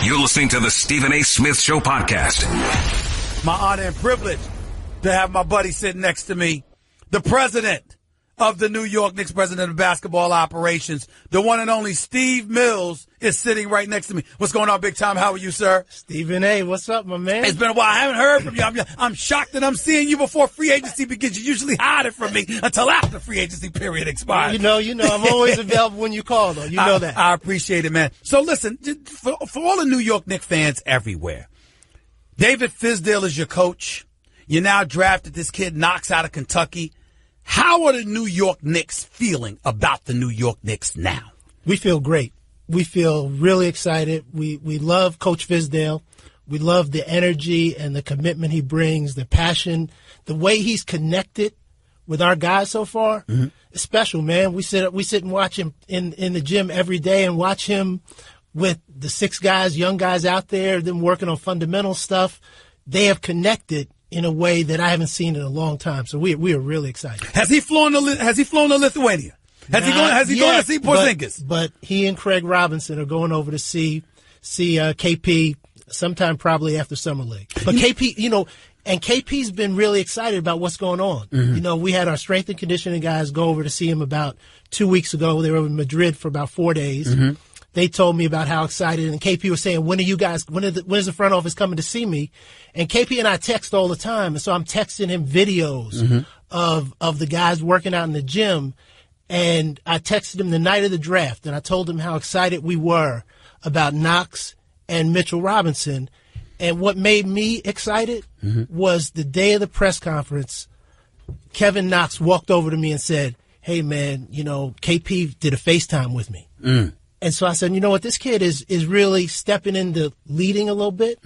You're listening to the Stephen A. Smith Show podcast. My honor and privilege to have my buddy sitting next to me, the president of the New York Knicks, president of basketball operations, the one and only Steve Mills is sitting right next to me. What's going on, big time? How are you, sir? Stephen A., what's up, my man? It's been a while. I haven't heard from you. I'm shocked that I'm seeing you before free agency begins. You usually hide it from me until after free agency period expires. You know, I'm always available when you call, though. You know that. I appreciate it, man. So listen, for all the New York Knicks fans everywhere, David Fizdale is your coach. You now drafted this kid Knox out of Kentucky. How are the New York Knicks feeling about the New York Knicks now? We feel great. We feel really excited. We love Coach Fizdale. We love the energy and the commitment he brings, the passion, the way he's connected with our guys so far. Mm-hmm. It's special, man. We sit and watch him in the gym every day and watch him with the 6 guys, young guys out there, them working on fundamental stuff. They have connected in a way that I haven't seen in a long time. So we are really excited. Has he flown to Lithuania? Has he gone to see Porzingis? But he and Craig Robinson are going over to see KP sometime probably after Summer League. But KP, and KP's been really excited about what's going on. Mm-hmm. We had our strength and conditioning guys go over to see him about 2 weeks ago. They were in Madrid for about 4 days. Mm-hmm. They told me about how excited, and KP was saying, when is the front office coming to see me? And KP and I text all the time, and so I'm texting him videos of the guys working out in the gym, and I texted him the night of the draft, and I told him how excited we were about Knox and Mitchell Robinson. And what made me excited was the day of the press conference, Kevin Knox walked over to me and said, hey, man, KP did a FaceTime with me. Mm. And so I said, you know what, this kid is really stepping into leading a little bit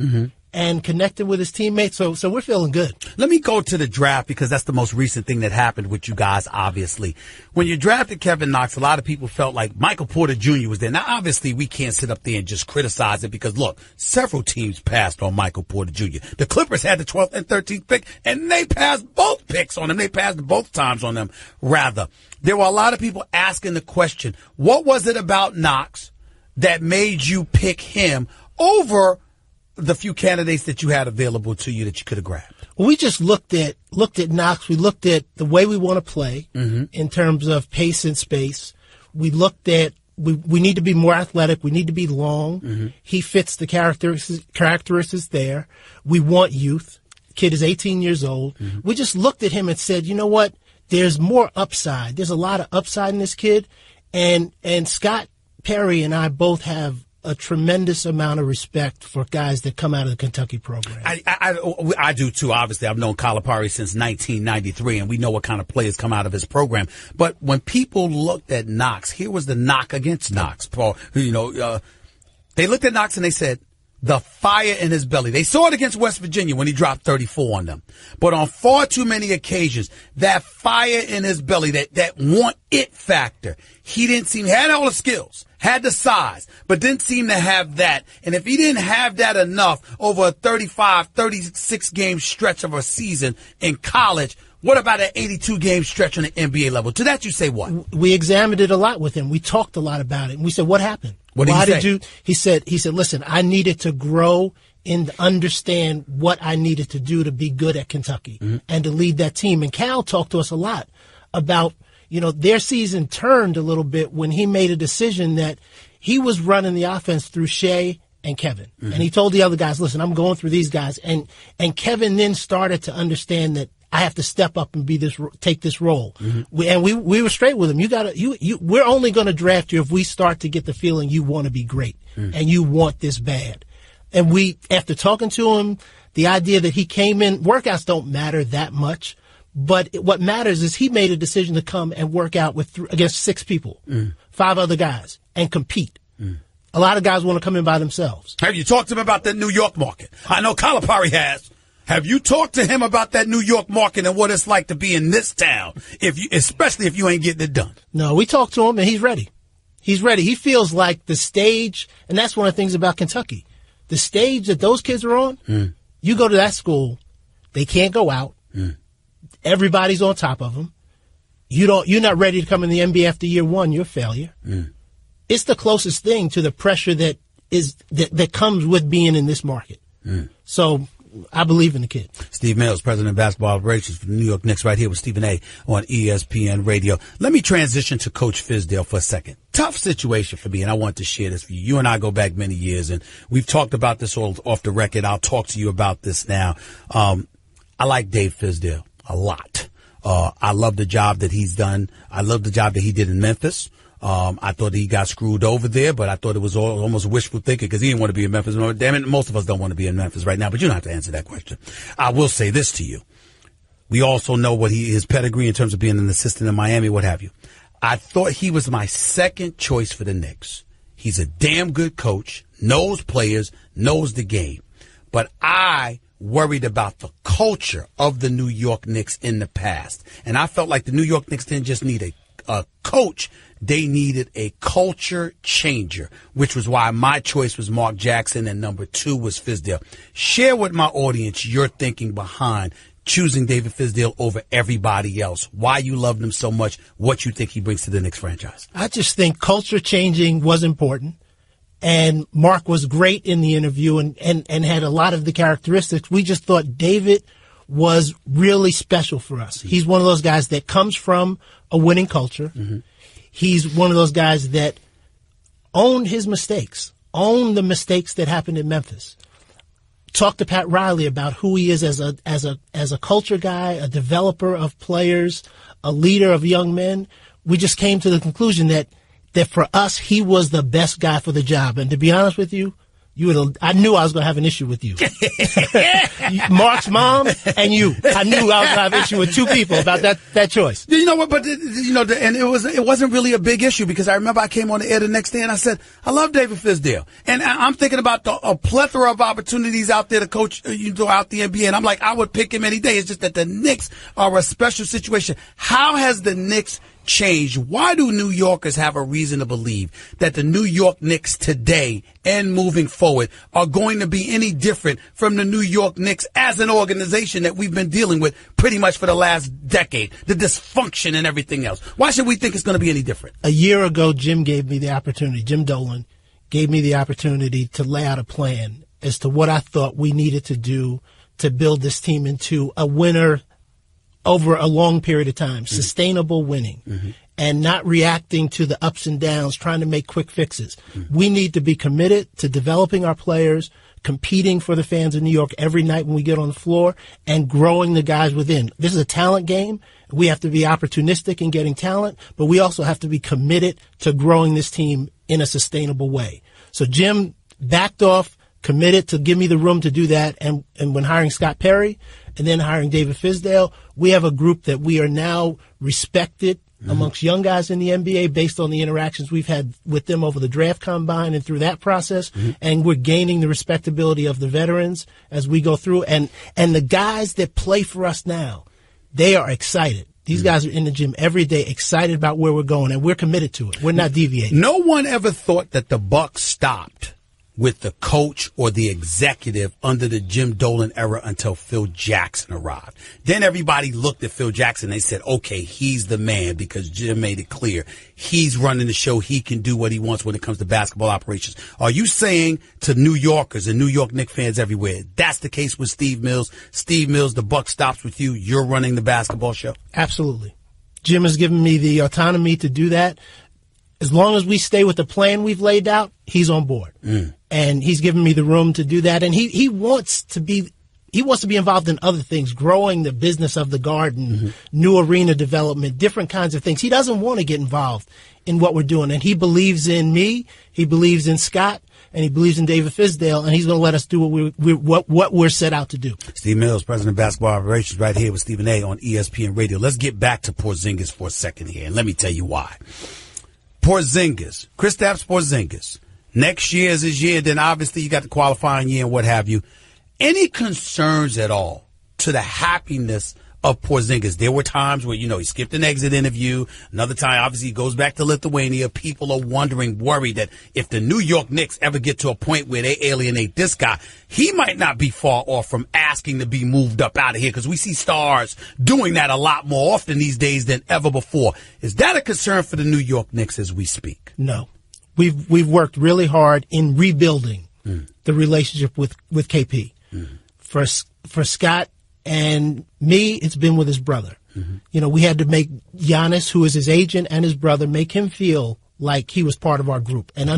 and connecting with his teammates. So we're feeling good. Let me go to the draft because that's the most recent thing that happened with you guys, obviously. When you drafted Kevin Knox, a lot of people felt like Michael Porter Jr. was there. Now, obviously, we can't sit up there and just criticize it because, look, several teams passed on Michael Porter Jr. The Clippers had the 12th and 13th pick, and they passed both picks on him. They passed both times on them, rather. There were a lot of people asking the question, what was it about Knox that made you pick him over the few candidates that you had available to you that you could have grabbed? Well, we just looked at Knox. We looked at the way we want to play in terms of pace and space. We looked at we need to be more athletic. We need to be long. He fits the characteristics there. We want youth. Kid is 18 years old. We just looked at him and said, you know what? There's more upside. There's a lot of upside in this kid. And Scott Perry and I both have a tremendous amount of respect for guys that come out of the Kentucky program. I do, too. Obviously, I've known Calipari since 1993, and we know what kind of players come out of his program. But when people looked at Knox, here was the knock against Knox, Paul. They looked at Knox and they said, the fire in his belly. They saw it against West Virginia when he dropped 34 on them. But on far too many occasions, that fire in his belly, that want it factor, he had all the skills, had the size, but didn't seem to have that. And if he didn't have that enough over a 35, 36 game stretch of a season in college, what about an 82-game stretch on the NBA level? To that you say what? We examined it a lot with him. We talked a lot about it. And we said, what happened? Why did you? He said, listen, I needed to grow and understand what I needed to do to be good at Kentucky and to lead that team. And Cal talked to us a lot about, their season turned a little bit when he made a decision that he was running the offense through Shea and Kevin. And he told the other guys, listen, I'm going through these guys. And Kevin then started to understand that I have to step up and take this role. We were straight with him. We're only going to draft you if we start to get the feeling you want to be great and you want this bad. And after talking to him, the idea that he came in, workouts don't matter that much, but what matters is he made a decision to come and work out against 6 people, 5 other guys, and compete. A lot of guys want to come in by themselves. Have you talked to him about the New York market? I know Calipari has. Have you talked to him about that New York market and what it's like to be in this town, especially if you ain't getting it done? No, we talked to him, and he's ready. He's ready. He feels like the stage, and that's one of the things about Kentucky. The stage that those kids are on, you go to that school, they can't go out. Everybody's on top of them. You're not ready to come in the NBA after year one. You're a failure. It's the closest thing to the pressure that that comes with being in this market. So I believe in the kid. Steve Mills, President of Basketball Operations for the New York Knicks, right here with Stephen A. on ESPN Radio. Let me transition to Coach Fizdale for a second. Tough situation for me, and I want to share this with you. You and I go back many years, and we've talked about this all off the record. I'll talk to you about this now. I like Dave Fizdale a lot. I love the job that he's done. I love the job that he did in Memphis. I thought he got screwed over there, but I thought it was almost wishful thinking because he didn't want to be in Memphis. Damn it, most of us don't want to be in Memphis right now, but you don't have to answer that question. I will say this to you. We also know what his pedigree in terms of being an assistant in Miami, what have you. I thought he was my second choice for the Knicks. He's a damn good coach, knows players, knows the game. But I worried about the culture of the New York Knicks in the past. And I felt like the New York Knicks didn't just need a coach. They needed a culture changer, which was why my choice was Mark Jackson and number 2 was Fizdale. Share with my audience your thinking behind choosing David Fizdale over everybody else, why you loved him so much, what you think he brings to the Knicks franchise. I just think culture changing was important. And Mark was great in the interview and had a lot of the characteristics. We just thought David was really special for us. He's one of those guys that comes from a winning culture. He's one of those guys that owned his mistakes, owned the mistakes that happened in Memphis. Talk to Pat Riley about who he is as a culture guy, a developer of players, a leader of young men. We just came to the conclusion that for us, he was the best guy for the job. And to be honest with you, I knew I was going to have an issue with you. Mark's mom and you. I knew I was going to have an issue with 2 people about that choice. You know what? But and it wasn't really a big issue because I remember I came on the air the next day and I said, I love David Fizdale. And I'm thinking about a plethora of opportunities out there to coach out the NBA. And I'm like, I would pick him any day. It's just that the Knicks are a special situation. How has the Knicks changed? Why do New Yorkers have a reason to believe that the New York Knicks today and moving forward are going to be any different from the New York Knicks as an organization that we've been dealing with pretty much for the last decade, the dysfunction and everything else? Why should we think it's going to be any different? A year ago, Jim Dolan gave me the opportunity to lay out a plan as to what I thought we needed to do to build this team into a winner over a long period of time, sustainable winning, and not reacting to the ups and downs, trying to make quick fixes. We need to be committed to developing our players, competing for the fans of New York every night when we get on the floor, and growing the guys within. This is a talent game. We have to be opportunistic in getting talent, but we also have to be committed to growing this team in a sustainable way. So Jim backed off, committed to give me the room to do that, and when hiring Scott Perry and then hiring David Fizdale, we have a group that we are now respected amongst young guys in the NBA based on the interactions we've had with them over the draft combine and through that process, and we're gaining the respectability of the veterans as we go through, and the guys that play for us now, they are excited. These guys are in the gym every day, excited about where we're going, and we're committed to it. We're not deviating. No one ever thought that the buck stopped with the coach or the executive under the Jim Dolan era until Phil Jackson arrived. Then everybody looked at Phil Jackson and they said, okay, he's the man because Jim made it clear. He's running the show. He can do what he wants when it comes to basketball operations. Are you saying to New Yorkers and New York Knicks fans everywhere, that's the case with Steve Mills? Steve Mills, the buck stops with you. You're running the basketball show? Absolutely. Jim has given me the autonomy to do that. As long as we stay with the plan we've laid out, he's on board. And he's given me the room to do that. And he wants to be involved in other things, growing the business of the Garden, new arena development, different kinds of things. He doesn't want to get involved in what we're doing. And he believes in me, he believes in Scott, and he believes in David Fizdale, and he's going to let us do what we're set out to do. Steve Mills, President of Basketball Operations, right here with Stephen A. on ESPN Radio. Let's get back to Porzingis for a second here, and let me tell you why. Porzingis, Kristaps Porzingis. Next year is his year. Then obviously you got the qualifying year and what have you. Any concerns at all to the happiness of Porzingis? There were times where, he skipped an exit interview. Another time, obviously, he goes back to Lithuania. People are worried that if the New York Knicks ever get to a point where they alienate this guy, he might not be far off from asking to be moved up out of here because we see stars doing that a lot more often these days than ever before. Is that a concern for the New York Knicks as we speak? No. we've worked really hard in rebuilding the relationship with KP. For Scott and me, it's been with his brother. You know, we had to make Giannis, who is his agent, and his brother, make him feel like he was part of our group and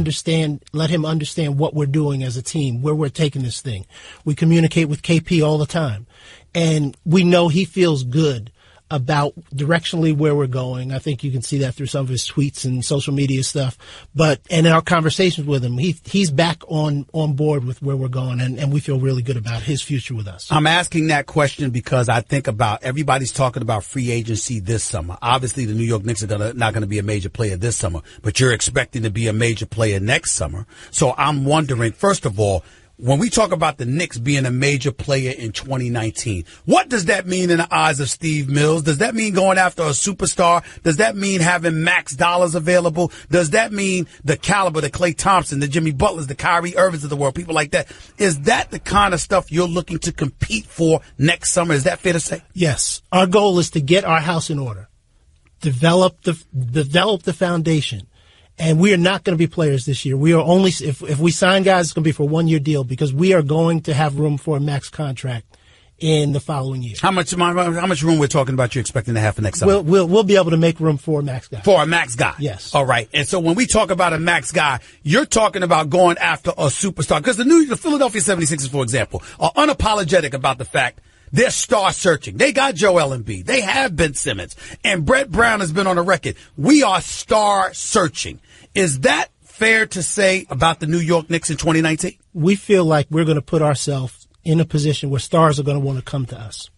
let him understand what we're doing as a team, where we're taking this thing. We communicate with KP all the time, and we know he feels good about directionally where we're going. I think you can see that through some of his tweets and social media stuff. And in our conversations with him, he's back on board with where we're going, and we feel really good about his future with us. I'm asking that question because I think about everybody's talking about free agency this summer. Obviously, the New York Knicks are not going to be a major player this summer, but you're expecting to be a major player next summer. So I'm wondering, first of all, when we talk about the Knicks being a major player in 2019, what does that mean in the eyes of Steve Mills? Does that mean going after a superstar? Does that mean having max dollars available? Does that mean the caliber, the Klay Thompson, the Jimmy Butlers, the Kyrie Irvings of the world, people like that? Is that the kind of stuff you're looking to compete for next summer? Is that fair to say? Yes. Our goal is to get our house in order, develop the foundation. And we are not going to be players this year. We are only, if we sign guys, it's going to be for a 1-year deal because we are going to have room for a max contract in the following year. How much room we're talking about you expecting to have for next summer? We'll be able to make room for a max guy. For a max guy? Yes. All right. And so when we talk about a max guy, you're talking about going after a superstar. Because the Philadelphia 76ers, for example, are unapologetic about the fact they're star searching. They got Joel Embiid. They have Ben Simmons. And Brett Brown has been on the record. We are star searching. Is that fair to say about the New York Knicks in 2019? We feel like we're going to put ourselves in a position where stars are going to want to come to us.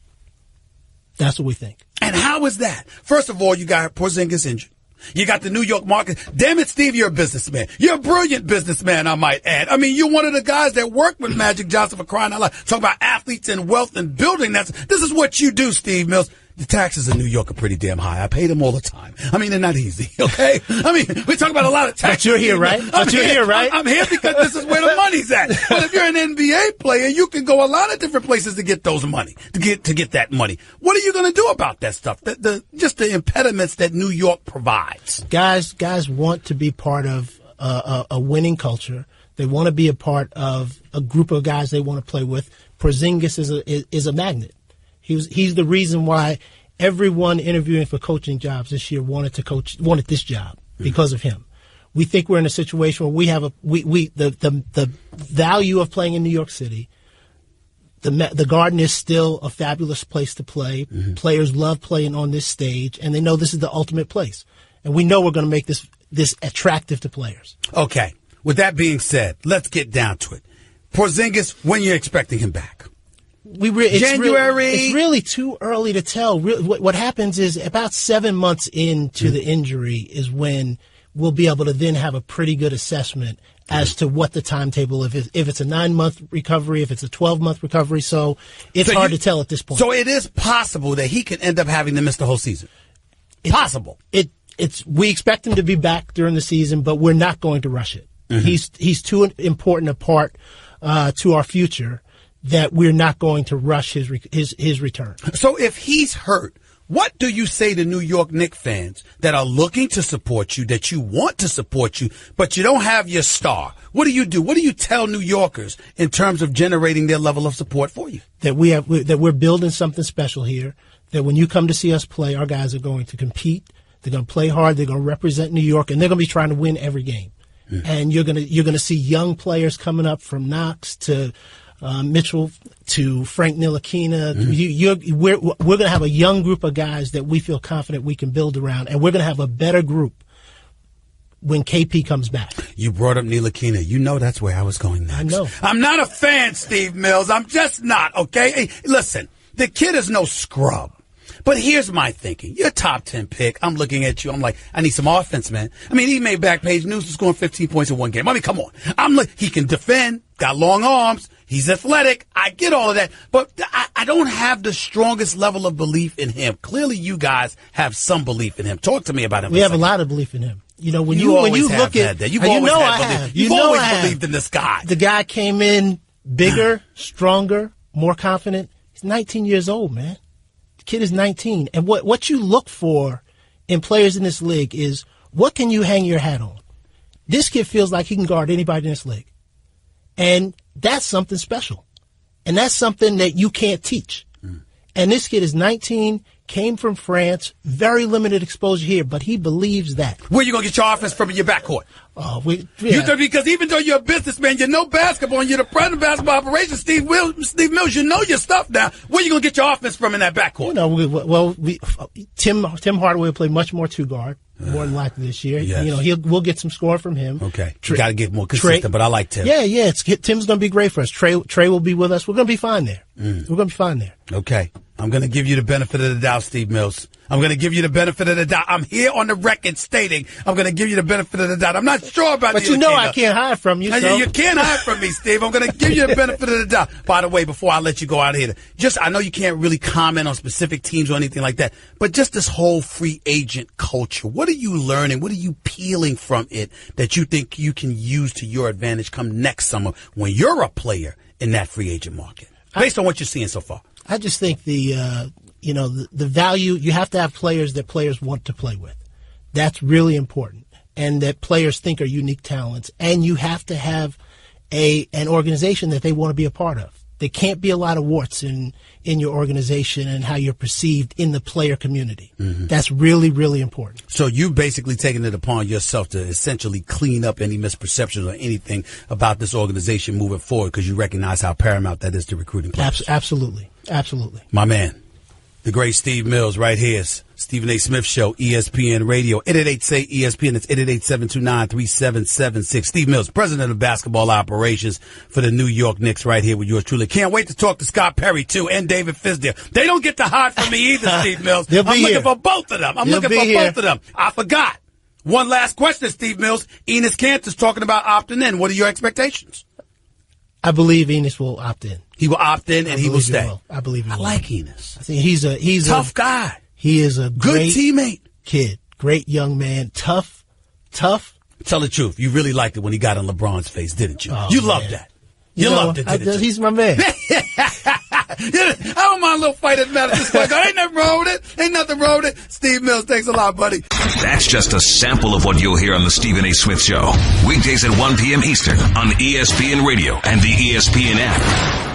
That's what we think. And how is that? First of all, you got Porzingis injured. You got the New York market. Damn it, Steve, you're a businessman. You're a brilliant businessman, I might add. I mean, you're one of the guys that worked with Magic Johnson for crying out loud. Talk about athletes and wealth and building. This is what you do, Steve Mills. The taxes in New York are pretty damn high. I pay them all the time. I mean, they're not easy, okay? I mean, we talk about a lot of taxes. But you're here, right? I'm here because this is where the money's at. But if you're an NBA player, you can go a lot of different places to get those money, to get that money. What are you going to do about that stuff? Just the impediments that New York provides. Guys want to be part of a winning culture. They want to be a part of a group of guys they want to play with. Porzingis is a magnet. He's the reason why everyone interviewing for coaching jobs this year wanted this job because of him. We think we're in a situation where we have the value of playing in New York City. The Garden is still a fabulous place to play. Players love playing on this stage, and they know this is the ultimate place. And we know we're going to make this attractive to players. Okay. With that being said, let's get down to it. Porzingis, when you're expecting him back? January. It's really too early to tell. What happens is about 7 months into the injury is when we'll be able to then have a pretty good assessment as to what the timetable, if it's a 9-month recovery, if it's a 12-month recovery. So it's hard to tell at this point. So it is possible that he could end up having to miss the whole season. Possible. We expect him to be back during the season, but we're not going to rush it. He's too important a part to our future that we're not going to rush his return. So if he's hurt, what do you say to New York Knicks fans that are looking to support you, that you want to support you, but you don't have your star? What do you do? What do you tell New Yorkers in terms of generating their level of support for you? That we're building something special here, that when you come to see us play, our guys are going to compete, they're going to play hard, they're going to represent New York, and they're going to be trying to win every game. And you're going to see young players coming up from Knox to Mitchell to Frank Ntilikina. We're going to have a young group of guys that we feel confident we can build around, and we're going to have a better group when KP comes back. You brought up Ntilikina. You know that's where I was going next. I know. I'm not a fan, Steve Mills. I'm just not, okay? Hey, listen, the kid is no scrub. But here's my thinking. You're a top 10 pick. I'm looking at you. I'm like, I need some offense, man. I mean, he made Backpage News for scoring 15 points in one game. I mean, come on. He can defend, got long arms. He's athletic. I get all of that. But I don't have the strongest level of belief in him. Clearly, you guys have some belief in him. Talk to me about him. We have a lot of belief in him. You know, when you look at that, you've always believed in this guy. The guy came in bigger, stronger, more confident. He's 19 years old, man. Kid is 19. And what you look for in players in this league is what can you hang your hat on? This kid feels like he can guard anybody in this league. And that's something special. And that's something that you can't teach. And this kid is 19, came from France, very limited exposure here, but he believes that. Where you going to get your offense from in your backcourt? Because even though you're a businessman, you know basketball, and you're the president of basketball operations, Steve Mills, you know your stuff now. Where you going to get your offense from in that backcourt? Tim Hardaway will play much more two-guard, more than likely this year. Yes. We'll get some score from him. Okay. You got to get more consistent, but I like Tim. Yeah. Tim's going to be great for us. Trey will be with us. We're going to be fine there. We're going to be fine there. Okay. I'm going to give you the benefit of the doubt, Steve Mills. I'm going to give you the benefit of the doubt. I'm here on the record stating I'm going to give you the benefit of the doubt. I'm not sure about But you know I can't hide from you. So. You can't hide from me, Steve. I'm going to give you the benefit of the doubt. By the way, before I let you go out of here, I know you can't really comment on specific teams or anything like that, but just this whole free agent culture, what are you learning? What are you peeling from it that you think you can use to your advantage come next summer when you're a player in that free agent market, based on what you're seeing so far? I just think the value, you have to have players that players want to play with. That's really important. And that players think are unique talents. And you have to have an organization that they want to be a part of. There can't be a lot of warts in your organization and how you're perceived in the player community. Mm-hmm. That's really, really important. So you've basically taken it upon yourself to essentially clean up any misperceptions or anything about this organization moving forward because you recognize how paramount that is to recruiting players. Absolutely. My man, the great Steve Mills right here. Stephen A. Smith Show, ESPN Radio, 888-SAY-ESPN. It's 888-729-3776. Steve Mills, president of basketball operations for the New York Knicks, right here with yours truly. Can't wait to talk to Scott Perry, too, and David Fizdale. They don't get to hide from me either, Steve Mills. I'm looking for both of them. Both of them. I forgot. One last question, Steve Mills. Enes Kanter's talking about opting in. What are your expectations? I believe Enes will opt in. He will opt in and he will stay. I believe he will. I like Enes. I think he's a tough guy. He is a good teammate. Kid. Great young man. Tough. Tell the truth. You really liked it when he got in LeBron's face, didn't you? Oh, you loved that. You loved it, didn't you? He's my man. I don't mind a little fight at Madison Square Garden. Ain't nothing wrong with it. Steve Mills, thanks a lot, buddy. That's just a sample of what you'll hear on the Stephen A. Smith Show. Weekdays at 1 p.m. Eastern on ESPN Radio and the ESPN app.